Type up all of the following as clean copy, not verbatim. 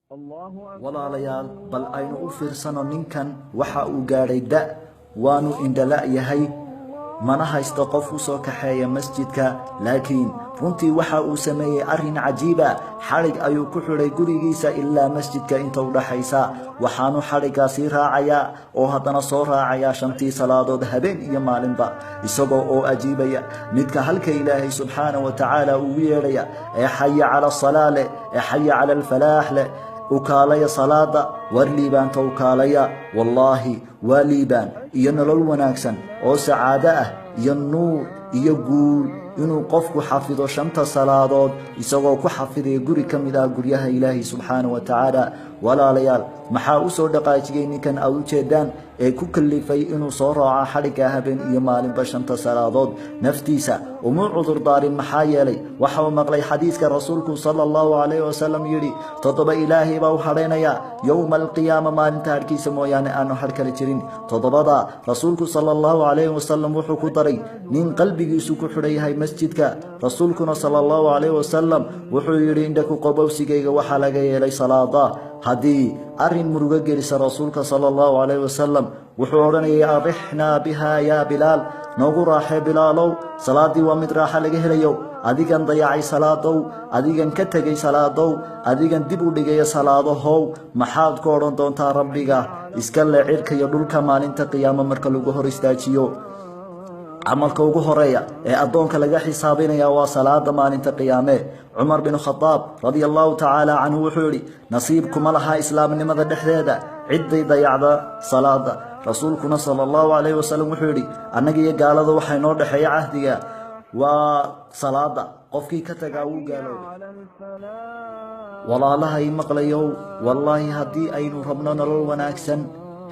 walaalayaal bal aynu u fiirsano ninkan waxa uu gaadhay da waanu indhala yahay mana haysto qof u soo kaxeeya masjidka laakiin runtii waxa uu sameeyay arin cajiiba xarig ayuu ku xidhay gurigiisa ilaa masjidka inta u dhaxaysa waxaanu xarigaasi raacaya oo haddana soo raacaya shantii salaadood habeen iyo maalinba isagoo oo ajiibaya midka halka ilaahay subxaanahu wa tacaala ugu yeedhaya ee xaya cala salaale ee xaya cala alfalaax leh ukaalaya salaada war liibaanta ukaalaya wallaahi waa liibaan iyo nolol wanaagsan oo sacaado ah iyo nuur iyo guul inuu qofku xafido shanta salaadood isagoo ku xafiday guri ka mid ah guryaha ilaahay subxaanahu wa tacaala walaalayaal maxaa u soo dhaqaajiyay ninkan aad u jeedaan ee ku kallifay inuu soo raaco xadhigga habeen iyo maalinba shanta salaadood naftiisa uma cudur daarin maxaa yeelay waxa uu maqlay xadiiska rasuulku sallallahu alayhi wasallam yiri todoba ilaahay baa u hareynaya yawm alqiyaama maalinta harkiisa mooyaane aanu har kale jirin todobada rasuulku sallallahu alayhi wasallam wuxuu ku daray nin qalbigiisu ku xidhay masjidka rasuulkuna sallallahu alayhi wasallam wuxuu yiri indhaku qabowsigayga waxa laga yeelay salaada hadii arin muruga gelisa rasuulka sallallahu alayhi wasallam wuxuu oranayay arihna biha ya bilal noogu raaxay bilaalow salaadii waa mid raaxa laga helayo adigan dayacay salaadow adigan ka tagay salaadow adigan dib u dhigay salaadahow maxaad ku oran doontaa rabbiga iska leecirka iyo dhulka maalinta qiyaamo marka lagu hor istaajiyo amalka ugu horeeya ee adoonka laga xisaabinaya waa salaada maalinta qiyaame Umar bin Khattab radiyallahu ta'ala anhu wuxuu yiri nasiibkuma laha islaamnimada dhexdeeda ciday dayacda salaada rasuulkuna sallallahu alayhi wasallam wuxuu yiri anaga iyo gaalada waxay noo dhaxeeyay ahdiga waa salaada qofkii ka tagaa uu gaalo walaalahay maqlayo wallahi hadii aynu rabno nolol wanaagsan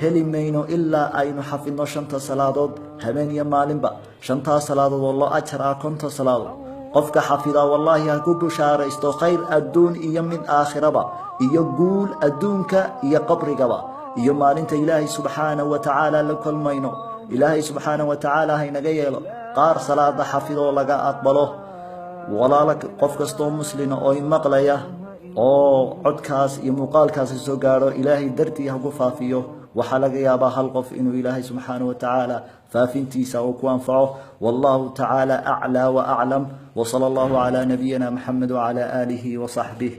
heli mayno ilaa aynu xafidno shanta salaadood habeen iyo maalinba shanta salaadood wallah ajra konta salaadood qofka xafida wallahi ha ku bushaaraysto khayr adduun iyo mid aakhiraba iyo guul adduunka iyo qabrigaba iyo maalinta ilaahay subxaanahu wa tacaala la kulmayno ilaahay subxaanahu wa tacaala haynaga yeelo qaar salaada xafido laga aqbalo walaala qof kasto muslina oo maqlaya oo codkaas iyo muuqaalkaas soo gaaro ilaahay dartii ha ku faafiyo waxa laga yaabaa hal qof inuu ilaahay subxaanahu wa tacaala faafintiisa oo ku anfaco wallahu tacaala a'la wa a'lam wa sallallahu ala nabiyyina muhammad wa ala alihi wa sahbihi